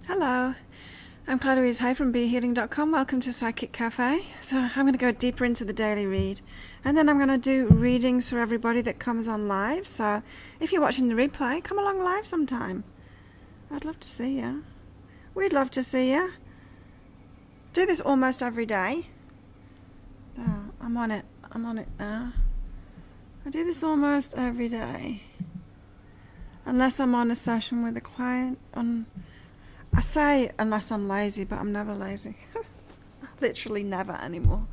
Hello, I'm Claire Louise Hay from BeHealing.com. Welcome to Psychic Cafe. So I'm going to go deeper into the daily read, and then I'm going to do readings for everybody that comes on live. So if you're watching the replay, come along live sometime. I'd love to see you. We'd love to see you. Do this almost every day. Oh, I'm on it now. I do this almost every day, unless I'm on a session with a client. I say unless I'm lazy, but I'm never lazy. Literally never anymore.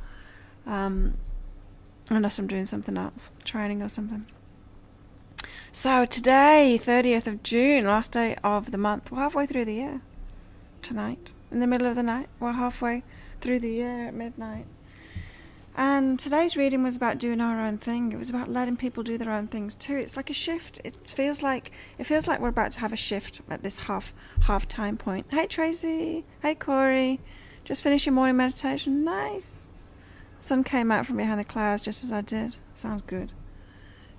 Unless I'm doing something else, training or something. So today, 30th of June, last day of the month. We're halfway through the year. Tonight, in the middle of the night, we're halfway through the year at midnight. And today's reading was about doing our own thing. It was about letting people do their own things too. It's like a shift. It feels like we're about to have a shift at this half time point. Hey Tracy, hey Corey, just finished your morning meditation. Nice. Sun came out from behind the clouds just as I did. Sounds good.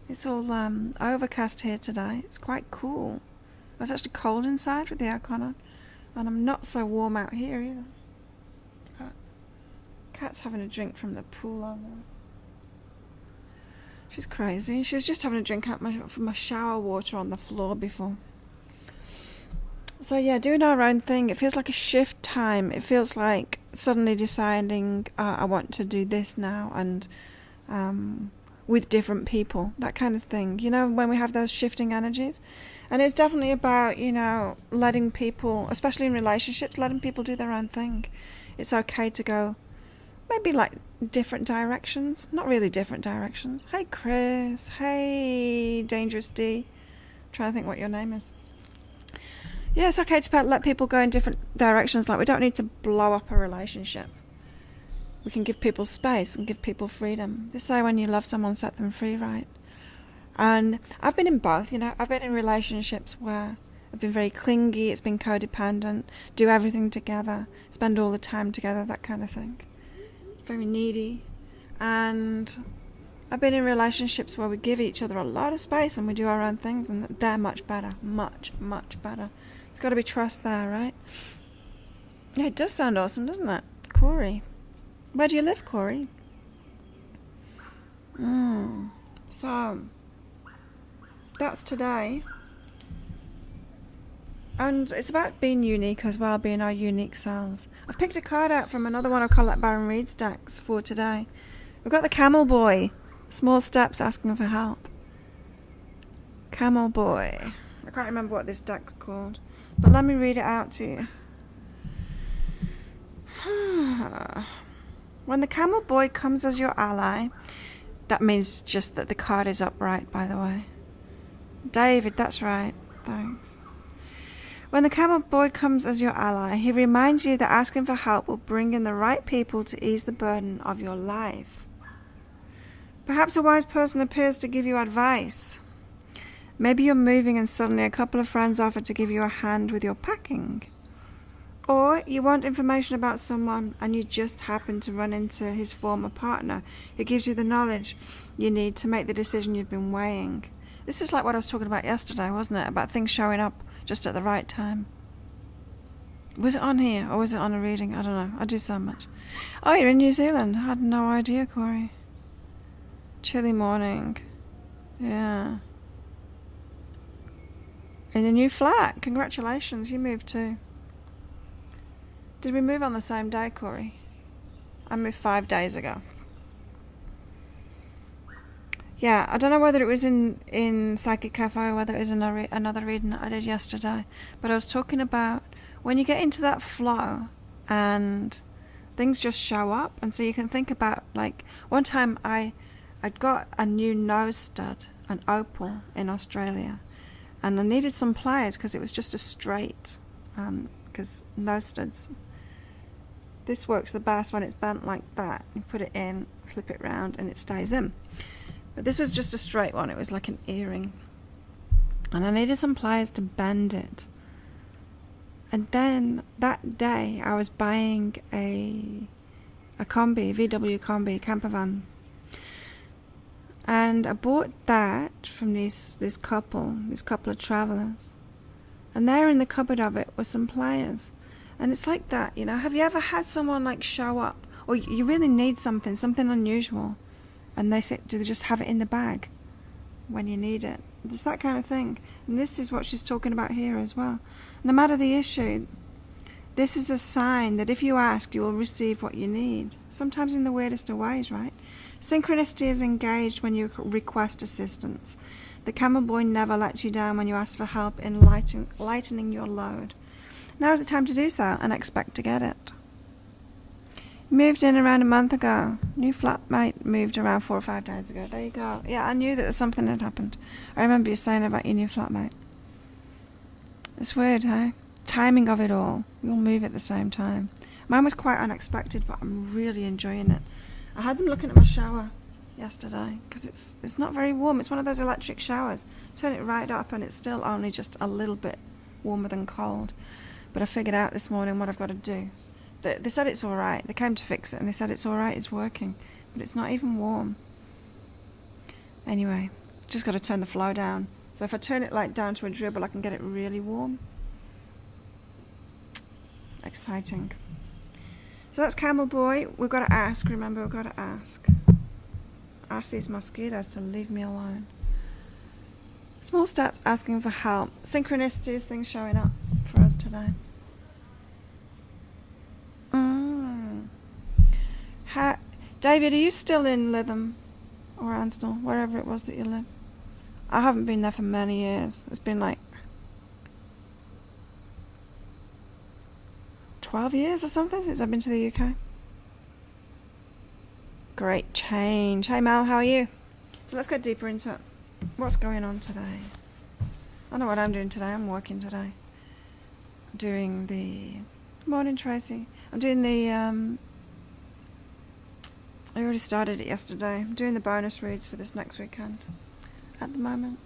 It's all overcast here today. It's quite cool. It was actually cold inside with the aircon on, and I'm not so warm out here either. Cat's having a drink from the pool over there. She's crazy. She was just having a drink out from my shower water on the floor before. So yeah, doing our own thing. It feels like a shift time. It feels like suddenly deciding I want to do this now, and with different people, that kind of thing. You know, when we have those shifting energies. And it's definitely about, letting people, especially in relationships, letting people do their own thing. It's okay to go maybe like different directions. Not really different directions. Hey Chris. Hey Dangerous D. I'm trying to think what your name is. Yeah, it's okay to let people go in different directions. Like, we don't need to blow up a relationship. We can give people space and give people freedom. They say when you love someone, set them free, right? And I've been in both, I've been in relationships where I've been very clingy, it's been codependent, do everything together, spend all the time together, that kind of thing. Very needy. And I've been in relationships where we give each other a lot of space and we do our own things, and they're much better. Much, much better. There's got to be trust there, right? Yeah, it does sound awesome, doesn't it? Corey. Where do you live, Corey? So, that's today. And it's about being unique as well, being our unique selves. I've picked a card out from another one of Colette Baron Reid's decks for today. We've got the Camel Boy. Small steps asking for help. Camel Boy. I can't remember what this deck's called, but let me read it out to you. When the Camel Boy comes as your ally, that means just that the card is upright, by the way. David, that's right. Thanks. When the Camel Boy comes as your ally, he reminds you that asking for help will bring in the right people to ease the burden of your life. Perhaps a wise person appears to give you advice. Maybe you're moving and suddenly a couple of friends offer to give you a hand with your packing. Or you want information about someone and you just happen to run into his former partner who gives you the knowledge you need to make the decision you've been weighing. This is like what I was talking about yesterday, wasn't it? About things showing up just at the right time. Was it on here or was it on a reading? I don't know. I do so much. Oh, you're in New Zealand. I had no idea, Corey. Chilly morning. Yeah. In the new flat. Congratulations, you moved too. Did we move on the same day, Corey? I moved 5 days ago. Yeah, I don't know whether it was in Psychic Cafe or whether it was another reading that I did yesterday. But I was talking about when you get into that flow and things just show up. And so you can think about, like, one time I'd got a new nose stud, an opal, in Australia. And I needed some pliers because it was just a straight, because nose studs, this works the best when it's bent like that. You put it in, flip it round, and it stays in. But this was just a straight one. It was like an earring. And I needed some pliers to bend it. And then that day I was buying a combi, VW combi, camper van. And I bought that from this couple of travelers. And there in the cupboard of it were some pliers. And it's like that, you know. Have you ever had someone like show up, or you really need something unusual, and they say, do they just have it in the bag when you need it? It's that kind of thing. And this is what she's talking about here as well. No matter the issue, this is a sign that if you ask, you will receive what you need. Sometimes in the weirdest of ways, right? Synchronicity is engaged when you request assistance. The camel boy never lets you down when you ask for help in lightening your load. Now is the time to do so, and expect to get it. Moved in around a month ago. New flatmate moved around 4 or 5 days ago. There you go. Yeah, I knew that something had happened. I remember you saying about your new flatmate. It's weird, hey? Timing of it all. We all move at the same time. Mine was quite unexpected, but I'm really enjoying it. I had them looking at my shower yesterday because it's not very warm. It's one of those electric showers. Turn it right up and it's still only just a little bit warmer than cold. But I figured out this morning what I've got to do. They said it's alright. They came to fix it and they said it's alright, it's working. But it's not even warm. Anyway, just got to turn the flow down. So if I turn it like down to a dribble, I can get it really warm. Exciting. So that's Camel Boy. We've got to ask. Remember, we've got to ask. Ask these mosquitoes to leave me alone. Small steps, asking for help. Synchronicities, things showing up for us today. David, are you still in Lytham or Ansdell, wherever it was that you live? I haven't been there for many years. It's been like 12 years or something since I've been to the UK. Great change. Hey Mal, how are you? So let's get deeper into it. What's going on today? I know what I'm doing today. I'm working today. Doing the... Good morning, Tracy. I'm doing the... I already started it yesterday. I'm doing the bonus reads for this next weekend at the moment.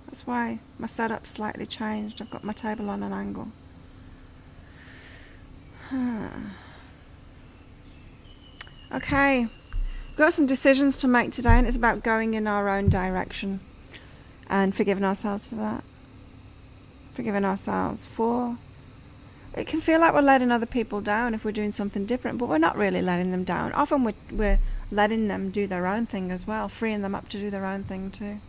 That's why my setup's slightly changed. I've got my table on an angle. Okay. We've got some decisions to make today, and it's about going in our own direction and forgiving ourselves for that. Forgiving ourselves for... It can feel like we're letting other people down if we're doing something different, but we're not really letting them down. Often we're letting them do their own thing as well, freeing them up to do their own thing too.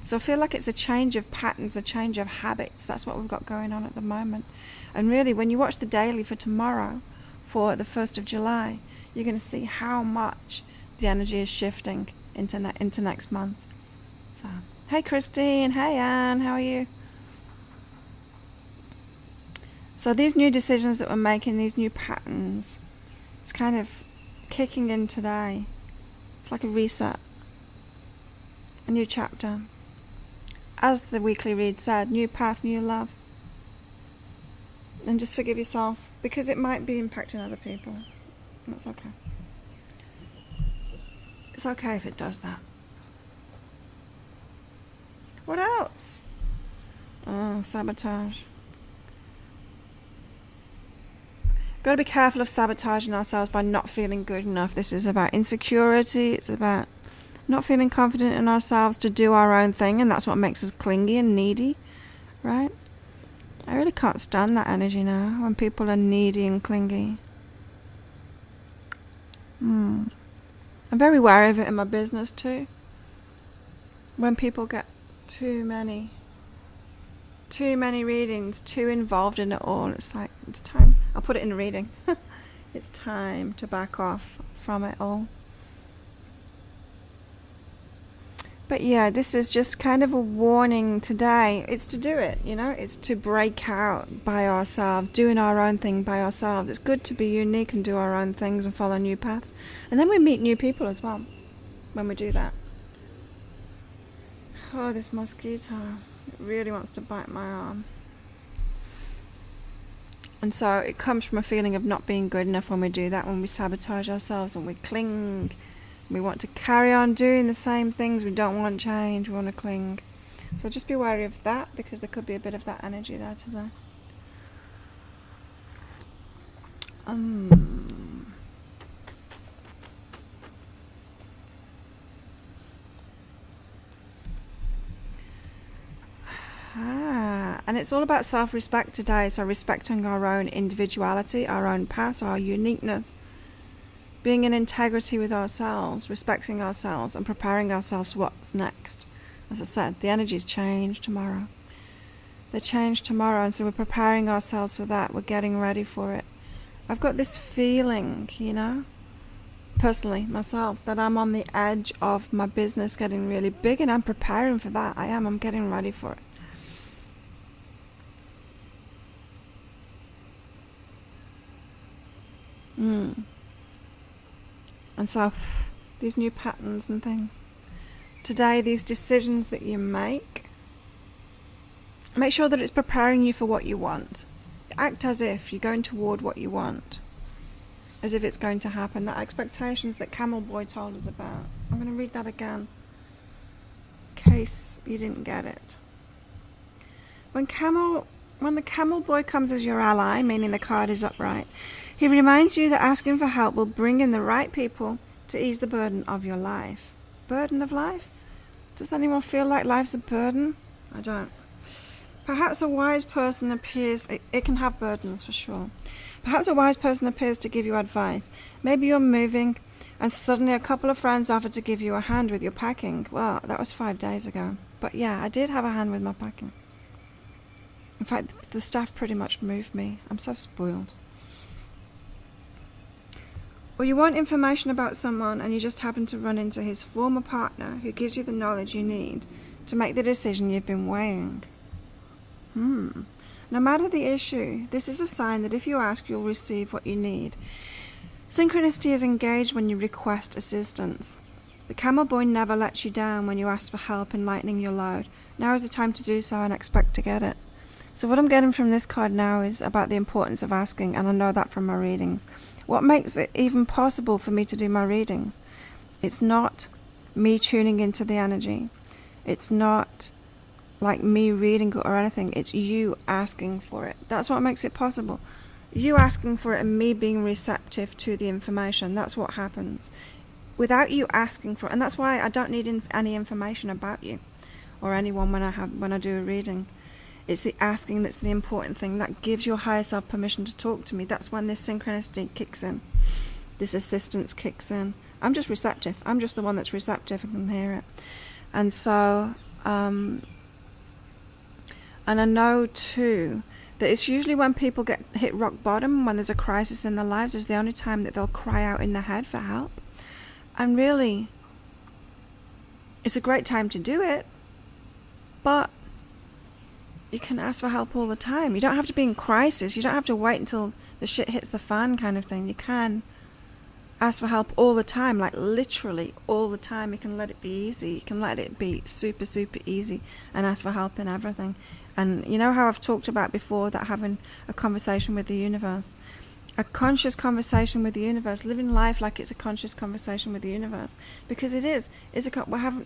So I feel like it's a change of patterns, a change of habits. That's what we've got going on at the moment. And really, when you watch the daily for tomorrow, for the 1st of July, you're going to see how much the energy is shifting into next month. So, hey Christine, hey Anne, how are you? So these new decisions that we're making, these new patterns, it's kind of kicking in today. It's like a reset, a new chapter. As the weekly read said, new path, new love. And just forgive yourself, because it might be impacting other people. And that's okay. It's okay if it does that. What else? Oh, sabotage. Got to be careful of sabotaging ourselves by not feeling good enough. This is about insecurity. It's about not feeling confident in ourselves to do our own thing, and that's what makes us clingy and needy, right? I really can't stand that energy now, when people are needy and clingy. I'm very wary of it in my business too. When people get too many readings, too involved in it all, it's like, it's time. I'll put it in a reading. It's time to back off from it all. But yeah, this is just kind of a warning today. It's to do it, you know. It's to break out by ourselves, doing our own thing by ourselves. It's good to be unique and do our own things and follow new paths. And then we meet new people as well when we do that. Oh, this mosquito. It really wants to bite my arm. And so it comes from a feeling of not being good enough when we do that, when we sabotage ourselves, when we cling. We want to carry on doing the same things. We don't want change. We want to cling. So just be wary of that, because there could be a bit of that energy there today. And it's all about self-respect today, so respecting our own individuality, our own path, our uniqueness, being in integrity with ourselves, respecting ourselves, and preparing ourselves for what's next. As I said, the energies change tomorrow. They change tomorrow, and so we're preparing ourselves for that. We're getting ready for it. I've got this feeling, personally, myself, that I'm on the edge of my business getting really big, and I'm preparing for that. I'm getting ready for it. And so, these new patterns and things. Today, these decisions that you make sure that it's preparing you for what you want. Act as if you're going toward what you want, as if it's going to happen. That expectations that Camel Boy told us about. I'm going to read that again, in case you didn't get it. When the Camel Boy comes as your ally, meaning the card is upright, he reminds you that asking for help will bring in the right people to ease the burden of your life. Burden of life? Does anyone feel like life's a burden? I don't. Perhaps a wise person appears, it can have burdens for sure. Perhaps a wise person appears to give you advice. Maybe you're moving and suddenly a couple of friends offer to give you a hand with your packing. Well, that was 5 days ago. But yeah, I did have a hand with my packing. In fact, the staff pretty much moved me. I'm so spoiled. Or you want information about someone and you just happen to run into his former partner who gives you the knowledge you need to make the decision you've been weighing. No matter the issue, this is a sign that if you ask, you'll receive what you need. Synchronicity is engaged when you request assistance. The Camel Boy never lets you down when you ask for help in lightening your load. Now is the time to do so and expect to get it. So what I'm getting from this card now is about the importance of asking, and I know that from my readings. What makes it even possible for me to do my readings? It's not me tuning into the energy. It's not like me reading or anything. It's you asking for it. That's what makes it possible. You asking for it and me being receptive to the information. That's what happens. Without you asking for it, and that's why I don't need any information about you or anyone when I do a reading. It's the asking that's the important thing. That gives your higher self permission to talk to me. That's when this synchronicity kicks in. This assistance kicks in. I'm just receptive. I'm just the one that's receptive and can hear it. And so, and I know too that it's usually when people get hit rock bottom, when there's a crisis in their lives, is the only time that they'll cry out in their head for help. And really, it's a great time to do it, but you can ask for help all the time. You don't have to be in crisis. You don't have to wait until the shit hits the fan kind of thing. You can ask for help all the time, like literally all the time. You can let it be easy. You can let it be super, super easy and ask for help in everything. And you know how I've talked about before that having a conversation with the universe, a conscious conversation with the universe, living life like it's a conscious conversation with the universe, because it is.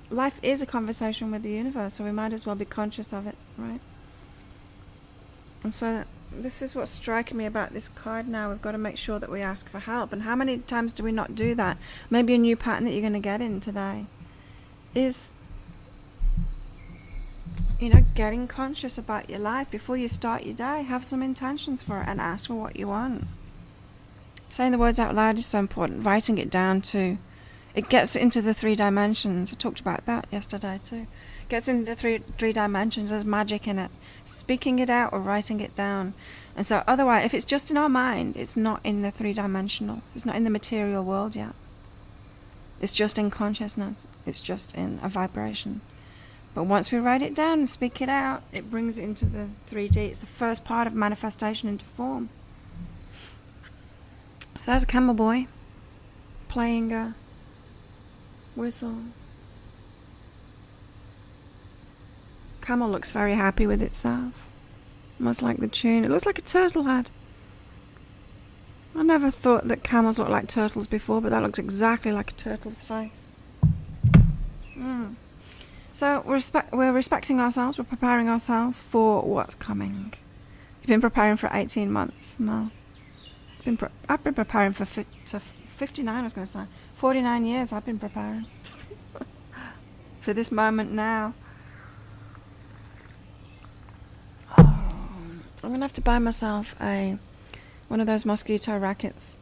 Life is a conversation with the universe, so we might as well be conscious of it, right? And so this is what's striking me about this card now. We've got to make sure that we ask for help. And how many times do we not do that? Maybe a new pattern that you're going to get in today is, getting conscious about your life before you start your day. Have some intentions for it and ask for what you want. Saying the words out loud is so important. Writing it down too. It gets into the 3 dimensions. I talked about that yesterday too. Gets into the three dimensions. There's magic in it. Speaking it out or writing it down. And so otherwise, if it's just in our mind, it's not in the 3-dimensional. It's not in the material world yet. It's just in consciousness. It's just in a vibration. But once we write it down and speak it out, it brings it into the 3D. It's the first part of manifestation into form. So there's a Camel Boy playing a whistle. Camel looks very happy with itself. Almost like the tune. It looks like a turtle head. I never thought that camels looked like turtles before, but that looks exactly like a turtle's face. So we're respecting ourselves. We're preparing ourselves for what's coming. You've been preparing for 18 months. No. I've been preparing for 59, I was going to say. 49 years I've been preparing. For this moment now. Oh. I'm gonna have to buy myself one of those mosquito rackets.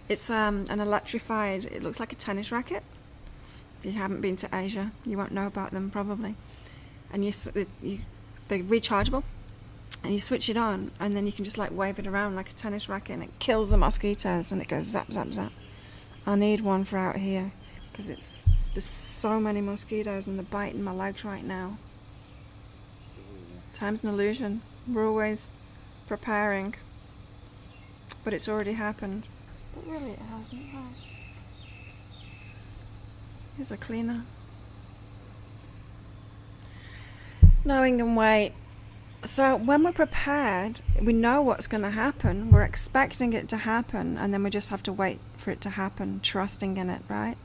It's an electrified, it looks like a tennis racket. If you haven't been to Asia, you won't know about them probably. And they're rechargeable, and you switch it on, and then you can just like wave it around like a tennis racket, and it kills the mosquitoes, and it goes zap, zap, zap. I need one for out here, because there's so many mosquitoes, and they're biting my legs right now. Time's an illusion. We're always preparing, but it's already happened. But really it hasn't. Here's a cleaner. Knowing and wait. So when we're prepared, we know what's going to happen. We're expecting it to happen, and then we just have to wait for it to happen, trusting in it, right?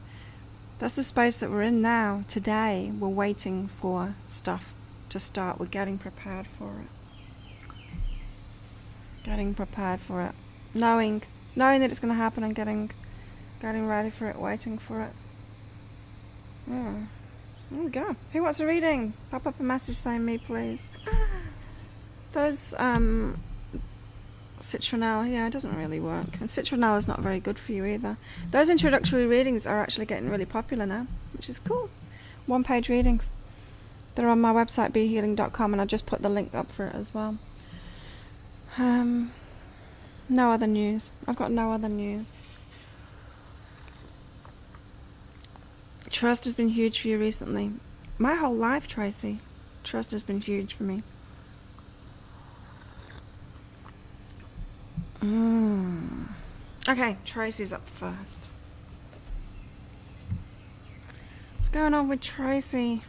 That's the space that we're in now, today. We're waiting for stuff to start. We're getting prepared for it. Getting prepared for it. Knowing that it's going to happen, and getting ready for it, waiting for it. Yeah. There we go. Who wants a reading? Pop up a message saying me, please. Those citronelle, yeah, it doesn't really work. And citronelle is not very good for you either. Those introductory readings are actually getting really popular now, which is cool. 1-page readings. They're on my website, behealing.com, and I just put the link up for it as well. No other news. I've got no other news. Trust has been huge for you recently. My whole life, Tracy. Trust has been huge for me. Okay, Tracy's up first. What's going on with Tracy?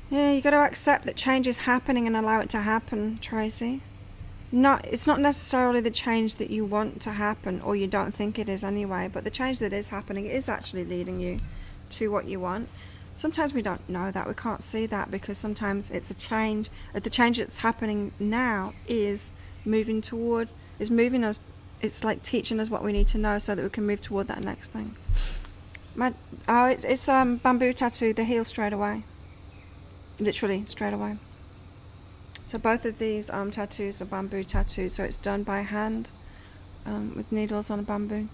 Yeah, you got to accept that change is happening and allow it to happen, Tracy. It's not necessarily the change that you want to happen, or you don't think it is anyway, but the change that is happening is actually leading you to what you want. Sometimes we don't know that, we can't see that, because sometimes it's a change. The change that's happening now is moving us, it's like teaching us what we need to know so that we can move toward that next thing. It's bamboo tattoo, they heal straight away. Literally straight away. So both of these tattoos are bamboo tattoos, so it's done by hand with needles on a bamboo.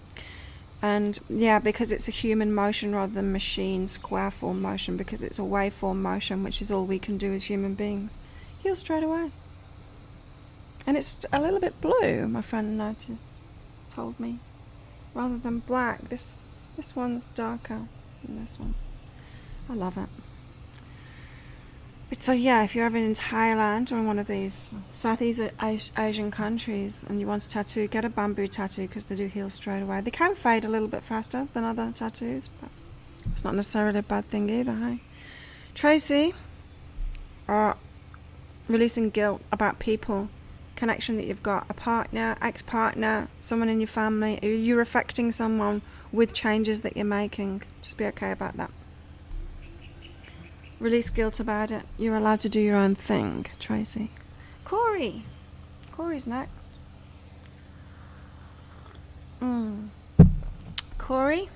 And yeah, because it's a human motion rather than machine square form motion, because it's a waveform motion, which is all we can do as human beings, heal straight away. And it's a little bit blue, my friend told me, rather than black. This one's darker than this one. I love it. So yeah, if you're ever in Thailand or in one of these Southeast Asian countries and you want a tattoo, get a bamboo tattoo, because they do heal straight away. They can fade a little bit faster than other tattoos, but it's not necessarily a bad thing either, hey? Tracy, are releasing guilt about people, connection that you've got, a partner, ex-partner, someone in your family. You're affecting someone with changes that you're making. Just be okay about that. Release guilt about it. You're allowed to do your own thing, Tracy. Corey's next. Corey,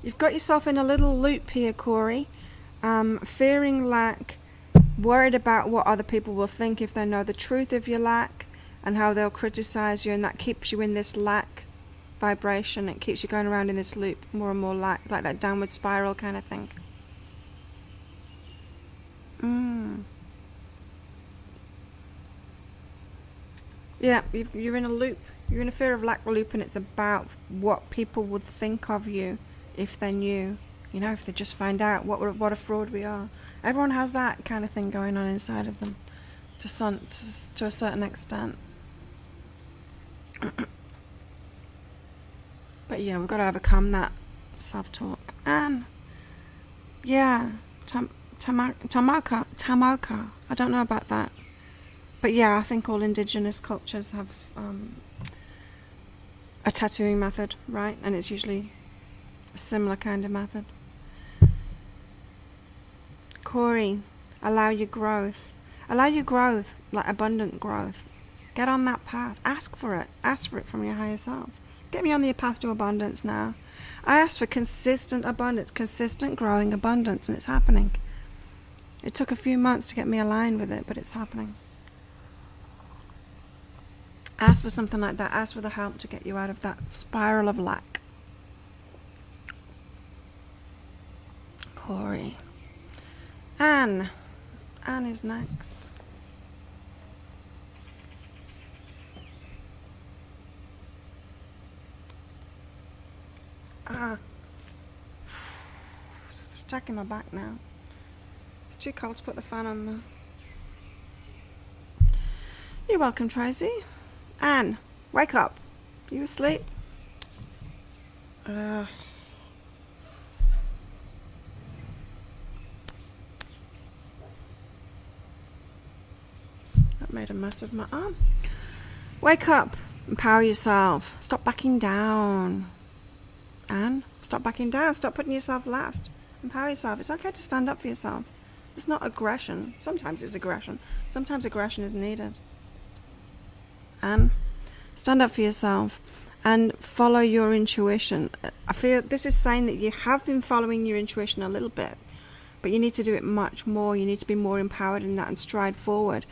you've got yourself in a little loop here, Corey. Fearing lack, worried about what other people will think if they know the truth of your lack and how they'll criticize you, and that keeps you in this lack vibration. It keeps you going around in this loop, more and more like that downward spiral kind of thing. Yeah, you're in a loop. You're in a fear of lack loop, and it's about what people would think of you if they knew. You know, if they just find out what a fraud we are. Everyone has that kind of thing going on inside of them, to a certain extent. But yeah, we've got to overcome that self-talk. And yeah, Tamoka. I don't know about that. But yeah, I think all indigenous cultures have a tattooing method, right? And it's usually a similar kind of method. Corey, allow your growth. Allow your growth, like abundant growth. Get on that path. Ask for it. Ask for it from your higher self. Get me on the path to abundance now. I asked for consistent abundance, consistent growing abundance, and it's happening. It took a few months to get me aligned with it, but it's happening. Ask for something like that. Ask for the help to get you out of that spiral of lack. Corey. Anne. Anne is next. It's attacking my back now. It's too cold to put the fan on though. You're welcome, Tracy. Anne, wake up. You asleep? That made a mess of my arm. Wake up. Empower yourself. Stop backing down. Anne, stop backing down. Stop putting yourself last. Empower yourself. It's okay to stand up for yourself. It's not aggression. Sometimes it's aggression. Sometimes aggression is needed. And stand up for yourself and follow your intuition. I feel this is saying that you have been following your intuition a little bit, but you need to do it much more. You need to be more empowered in that and stride forward.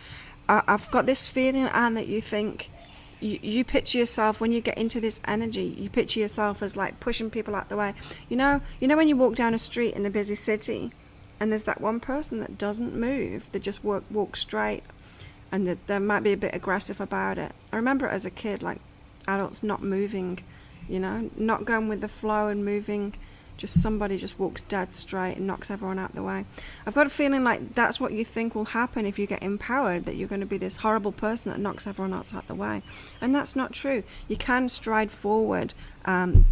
I've got this feeling, Anne, that you think you picture yourself when you get into this energy. You picture yourself as like pushing people out the way. You know when you walk down a street in a busy city, and there's that one person that doesn't move. They just walk straight. And that they might be a bit aggressive about it. I remember it as a kid, like adults not moving, not going with the flow and moving. Just somebody just walks dead straight and knocks everyone out the way. I've got a feeling like that's what you think will happen if you get empowered, that you're going to be this horrible person that knocks everyone else out the way. And that's not true. You can stride forward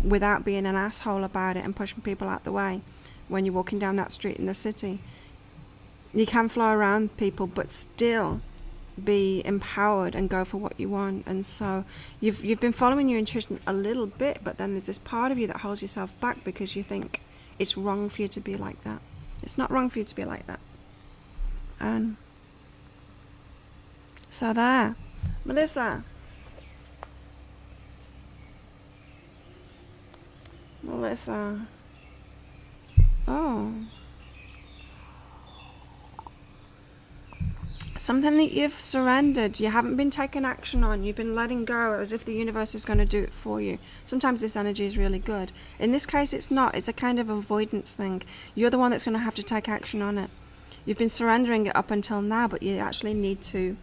without being an asshole about it and pushing people out the way when you're walking down that street in the city. You can fly around people, but still be empowered and go for what you want. And so you've been following your intuition a little bit, but then there's this part of you that holds yourself back because you think it's wrong for you to be like that. It's not wrong for you to be like that. And so there. Melissa. Oh, something that you've surrendered, you haven't been taking action on, you've been letting go as if the universe is going to do it for you. Sometimes this energy is really good. In this case, it's not. It's a kind of avoidance thing. You're the one that's going to have to take action on it. You've been surrendering it up until now, but you actually need to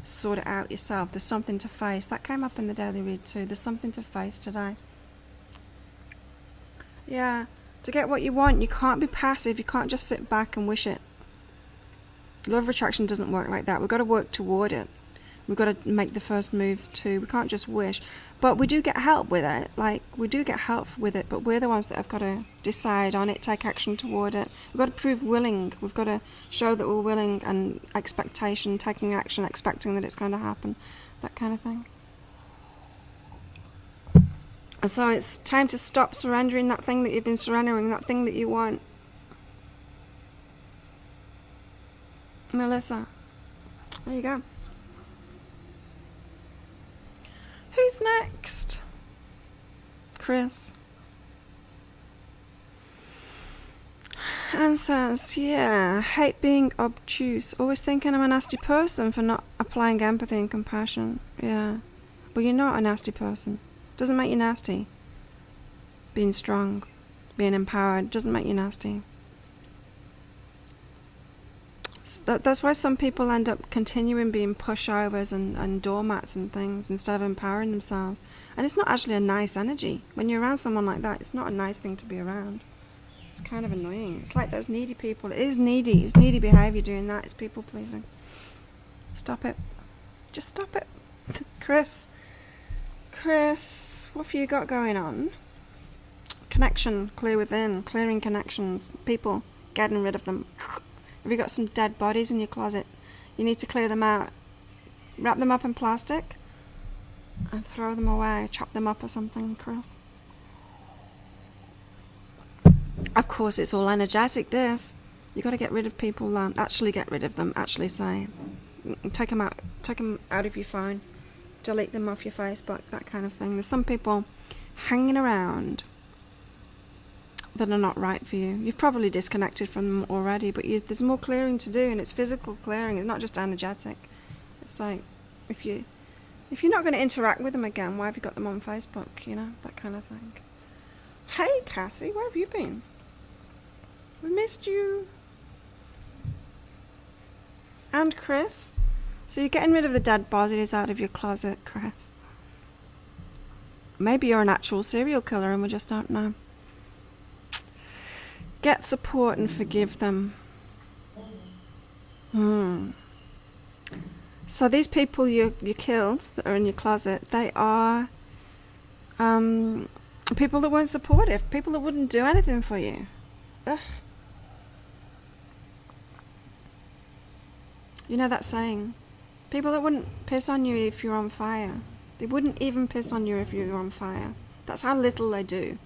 sort it out yourself. There's something to face. That came up in the daily read too. There's something to face today. Yeah, to get what you want, you can't be passive. You can't just sit back and wish it. Law of attraction doesn't work like that. We've got to work toward it. We've got to make the first moves too. We can't just wish. But we do get help with it. But we're the ones that have got to decide on it, take action toward it. We've got to prove willing. We've got to show that we're willing, and expectation, taking action, expecting that it's going to happen. That kind of thing. And so it's time to stop surrendering that thing that you've been surrendering, that thing that you want. Melissa, there you go. Who's next? Chris. Anne says, yeah, hate being obtuse. Always thinking I'm a nasty person for not applying empathy and compassion. Yeah. Well, you're not a nasty person. Doesn't make you nasty. Being strong, being empowered, doesn't make you nasty. That's why some people end up continuing being pushovers and doormats and things instead of empowering themselves. And it's not actually a nice energy. When you're around someone like that, it's not a nice thing to be around. It's kind of annoying. It's like those needy people. It is needy. It's needy behaviour doing that. It's people pleasing. Stop it. Just stop it. Chris, what have you got going on? Connection, clear within, clearing connections, people, getting rid of them. Have you got some dead bodies in your closet? You need to clear them out. Wrap them up in plastic and throw them away. Chop them up or something, Chris. Of course, it's all energetic, this. You got to get rid of people, actually get rid of them, actually say. Take them out of your phone. Delete them off your Facebook, that kind of thing. There's some people hanging around that are not right for you. You've probably disconnected from them already, but there's more clearing to do, and it's physical clearing. It's not just energetic. It's like, if you're not going to interact with them again, why have you got them on Facebook? You know, that kind of thing. Hey, Cassie, where have you been? We missed you. And Chris. So you're getting rid of the dead bodies out of your closet, Chris. Maybe you're an actual serial killer and we just don't know. Get support and forgive them. So these people you killed that are in your closet, they are people that weren't supportive, people that wouldn't do anything for you. Ugh. You know that saying, people that wouldn't piss on you if you're on fire. They wouldn't even piss on you if you were on fire. That's how little they do.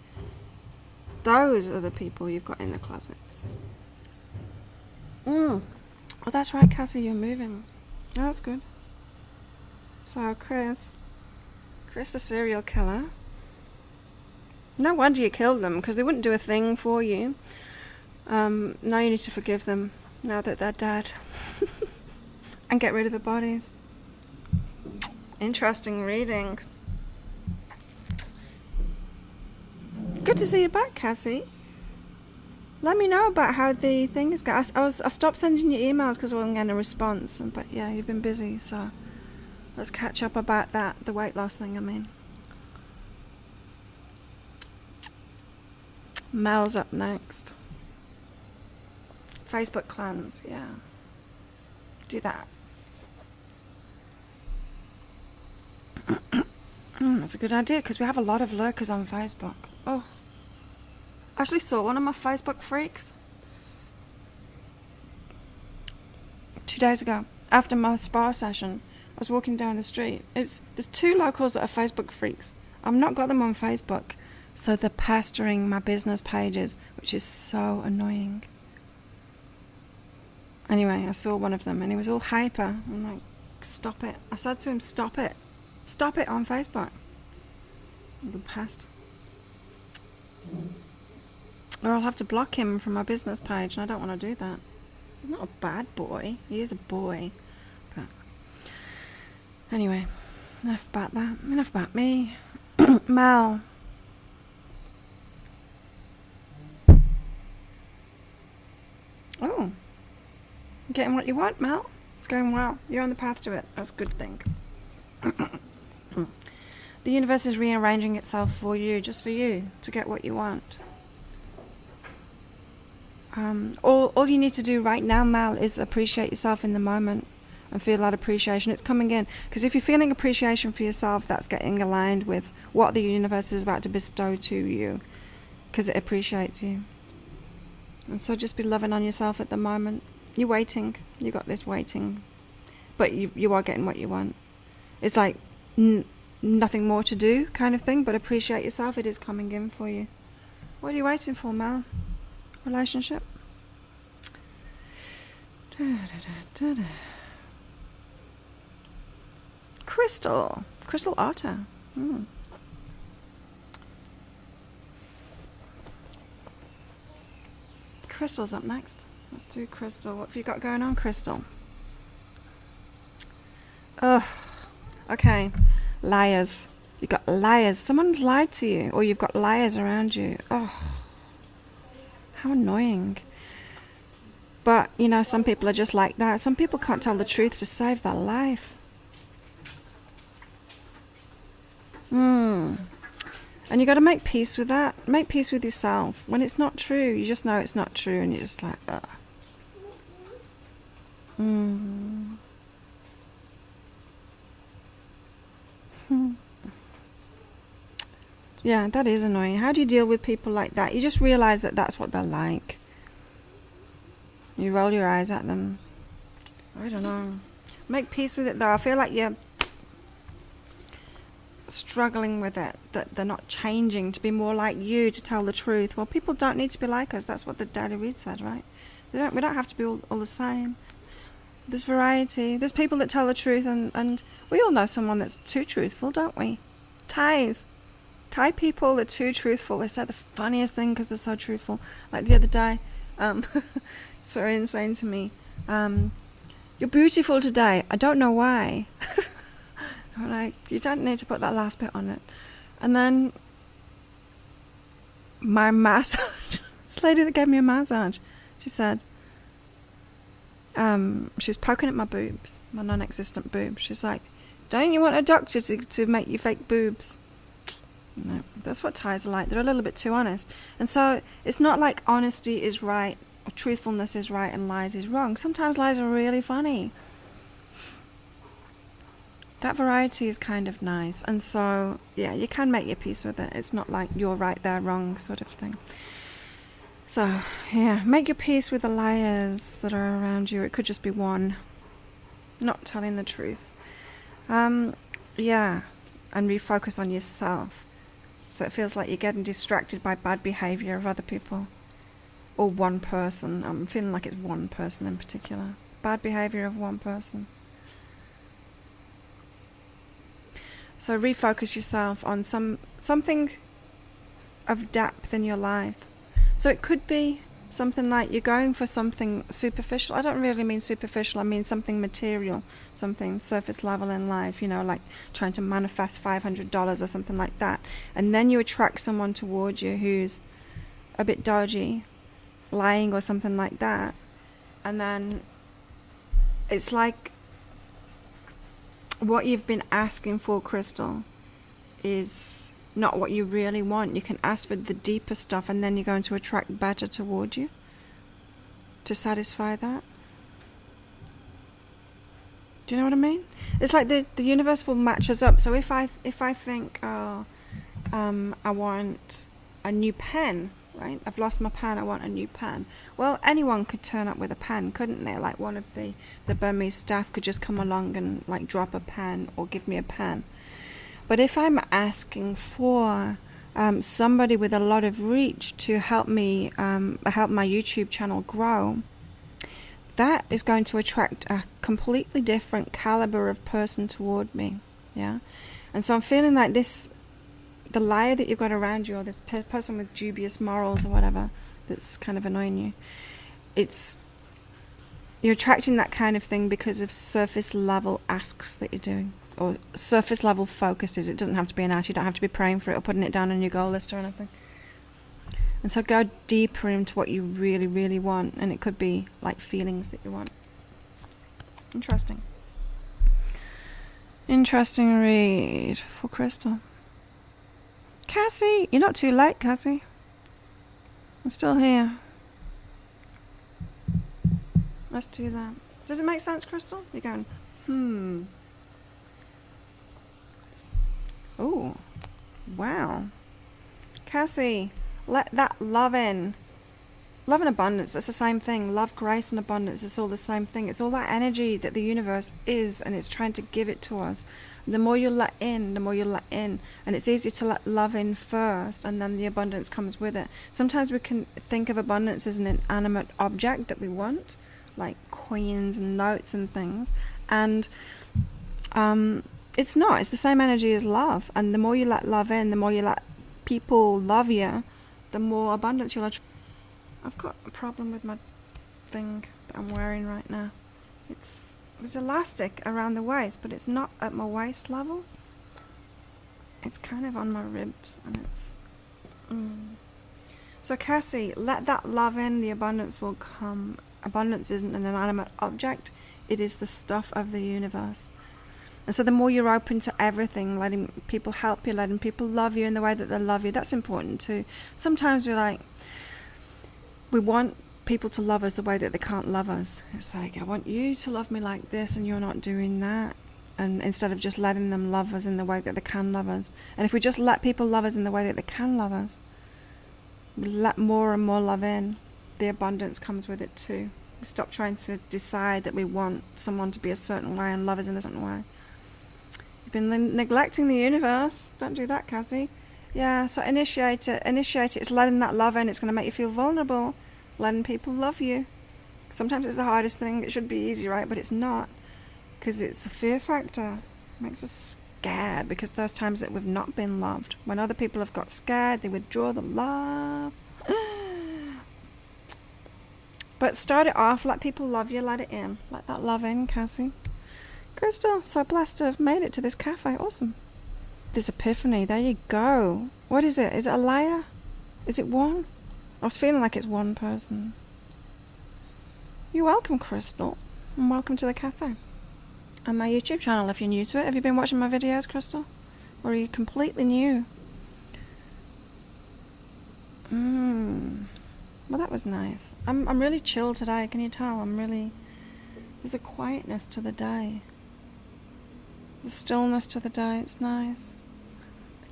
Those are the people you've got in the closets. Oh, that's right, Cassie, you're moving. Oh, that's good. So, Chris the serial killer. No wonder you killed them, because they wouldn't do a thing for you. Now you need to forgive them, now that they're dead. And get rid of the bodies. Interesting reading. Good to see you back, Cassie. Let me know about how the thing is going. I stopped sending you emails because I wasn't getting a response. But yeah, you've been busy, so let's catch up about that. The weight loss thing, I mean. Mel's up next. Facebook clans, yeah. Do that. That's a good idea, because we have a lot of lurkers on Facebook. Oh. I actually saw one of my Facebook freaks 2 days ago. After my spa session, I was walking down the street. There's two locals that are Facebook freaks. I've not got them on Facebook, so they're pestering my business pages, which is so annoying. Anyway, I saw one of them, and he was all hyper. I'm like, stop it. I said to him, stop it. Stop it on Facebook. The pest. Or I'll have to block him from my business page, and I don't want to do that. He's not a bad boy. He is a boy. But anyway, enough about that. Enough about me. Mel. Oh. Getting what you want, Mel. It's going well. You're on the path to it. That's a good thing. The universe is rearranging itself for you, just for you, to get what you want. All you need to do right now, Mal, is appreciate yourself in the moment and feel that appreciation. It's coming in. Because if you're feeling appreciation for yourself, that's getting aligned with what the universe is about to bestow to you, because it appreciates you. And so just be loving on yourself at the moment. You're waiting. You got this waiting. But you are getting what you want. It's like nothing more to do kind of thing, but appreciate yourself. It is coming in for you. What are you waiting for, Mel? Relationship? Crystal Otter. Crystal's up next. Let's do Crystal. What have you got going on, Crystal? Ugh. Okay. Liars. You've got liars. Someone's lied to you, or you've got liars around you. Oh. How annoying. But, you know, some people are just like that. Some people can't tell the truth to save their life. And you got to make peace with that. Make peace with yourself. When it's not true, you just know it's not true, and you're just like, ugh. Yeah, that is annoying. How do you deal with people like that? You just realize that that's what they're like. You roll your eyes at them. I don't know. Make peace with it, though. I feel like you're struggling with it, that they're not changing to be more like you, to tell the truth. Well, people don't need to be like us. That's what the Daddy Reed said, right? We don't have to be all the same. There's variety. There's people that tell the truth, and we all know someone that's too truthful, don't we? Ties. Thai people are too truthful. They say the funniest thing because they're so truthful. Like the other day, so insane to me. You're beautiful today. I don't know why. I'm like, you don't need to put that last bit on it. And then my massage, this lady that gave me a massage, she said, she was poking at my boobs, my non-existent boobs. She's like, don't you want a doctor to make you fake boobs? No, that's what Thais are like. They're a little bit too honest. And so it's not like honesty is right or truthfulness is right and lies is wrong. Sometimes lies are really funny. That variety is kind of nice. And so, yeah, you can make your peace with it. It's not like you're right, they're wrong sort of thing. So, yeah, make your peace with the liars that are around you. It could just be one not telling the truth. Yeah, and refocus on yourself. So it feels like you're getting distracted by bad behavior of other people. Or one person. I'm feeling like it's one person in particular. Bad behavior of one person. So refocus yourself on something of depth in your life. So it could be something like you're going for something superficial. I don't really mean superficial, I mean something material, something surface level in life, like trying to manifest $500 or something like that. And then you attract someone toward you who's a bit dodgy, lying or something like that. And then it's like what you've been asking for, Crystal, is not what you really want. You can ask for the deeper stuff and then you're going to attract better toward you to satisfy that. Do you know what I mean? It's like the universe will match us up. So if I think, I want a new pen, right? I've lost my pen, I want a new pen. Well, anyone could turn up with a pen, couldn't they? Like one of the Burmese staff could just come along and like drop a pen or give me a pen. But if I'm asking for somebody with a lot of reach to help me, help my YouTube channel grow, that is going to attract a completely different caliber of person toward me, yeah? And so I'm feeling like the liar that you've got around you, or this person with dubious morals or whatever, that's kind of annoying you, you're attracting that kind of thing because of surface level asks that you're doing. Or surface level focuses. It doesn't have to be an ask. You don't have to be praying for it or putting it down on your goal list or anything. And so go deeper into what you really, really want. And it could be like feelings that you want. Interesting. Interesting read for Crystal. Cassie! You're not too late, Cassie. I'm still here. Let's do that. Does it make sense, Crystal? You're going, Oh, wow. Cassie, let that love in. Love and abundance, that's the same thing. Love, grace, and abundance, it's all the same thing. It's all that energy that the universe is, and it's trying to give it to us. The more you let in, the more you let in. And it's easier to let love in first, and then the abundance comes with it. Sometimes we can think of abundance as an inanimate object that we want, like coins and notes and things. And it's not. It's the same energy as love. And the more you let love in, the more you let people love you, the more abundance you'll attract. I've got a problem with my thing that I'm wearing right now. There's elastic around the waist, but it's not at my waist level. It's kind of on my ribs, and it's... So Cassie, let that love in, the abundance will come. Abundance isn't an inanimate object. It is the stuff of the universe. And so the more you're open to everything, letting people help you, letting people love you in the way that they love you, that's important too. Sometimes we want people to love us the way that they can't love us. It's like, I want you to love me like this, and you're not doing that. And instead of just letting them love us in the way that they can love us. And if we just let people love us in the way that they can love us, we let more and more love in, the abundance comes with it too. We stop trying to decide that we want someone to be a certain way and love us in a certain way. You've been neglecting the universe. Don't do that, Cassie. Yeah, so initiate it. It's letting that love in. It's going to make you feel vulnerable. Letting people love you. Sometimes it's the hardest thing. It should be easy, right? But it's not. Because it's a fear factor. It makes us scared, because those times that we've not been loved, when other people have got scared, they withdraw the love. But start it off, let people love you, let it in. Let that love in, Cassie. Crystal, so blessed to have made it to this cafe. Awesome. This epiphany, there you go. What is it? Is it a liar? Is it one? I was feeling like it's one person. You're welcome, Crystal. And welcome to the cafe. And my YouTube channel, if you're new to it. Have you been watching my videos, Crystal? Or are you completely new? Well, that was nice. I'm really chill today, can you tell? There's a quietness to the day. There's a stillness to the day, it's nice.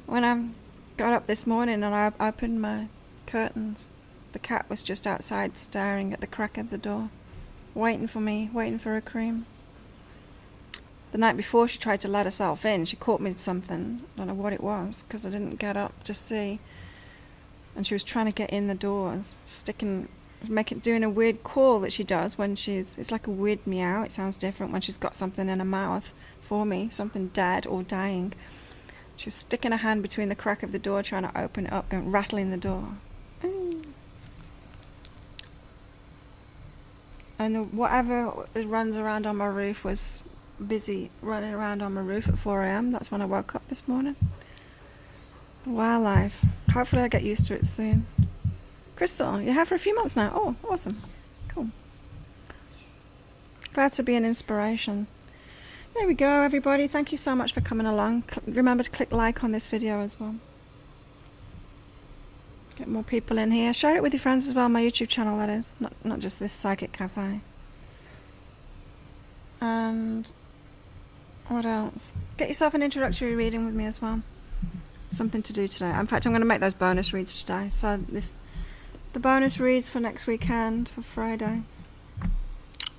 When I got up this morning and I opened my curtains, the cat was just outside staring at the crack of the door, waiting for me, waiting for her cream. The night before she tried to let herself in, she caught me with something, I don't know what it was, because I didn't get up to see. And she was trying to get in the doors, doing a weird call that she does when it's like a weird meow. It sounds different when she's got something in her mouth for me, something dead or dying. She was sticking her hand between the crack of the door, trying to open it up, rattling the door. And whatever runs around on my roof was busy running around on my roof at 4 a.m. That's when I woke up this morning. The wildlife. Hopefully I get used to it soon. Crystal, you have for a few months now. Oh, awesome. Cool. Glad to be an inspiration. There we go, everybody. Thank you so much for coming along. Remember to click like on this video as well. Get more people in here. Share it with your friends as well, my YouTube channel, that is. Not just this Psychic Cafe. And what else? Get yourself an introductory reading with me as well. Something to do today. In fact, I'm going to make those bonus reads today. So the bonus reads for next weekend, for Friday.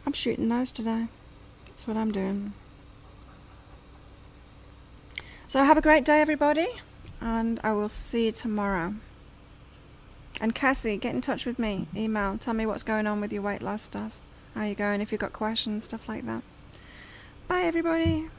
I'm shooting those today. That's what I'm doing. So have a great day, everybody, and I will see you tomorrow. And Cassie, get in touch with me. Email. Tell me what's going on with your weight loss stuff. How you going? If you've got questions, stuff like that. Bye, everybody.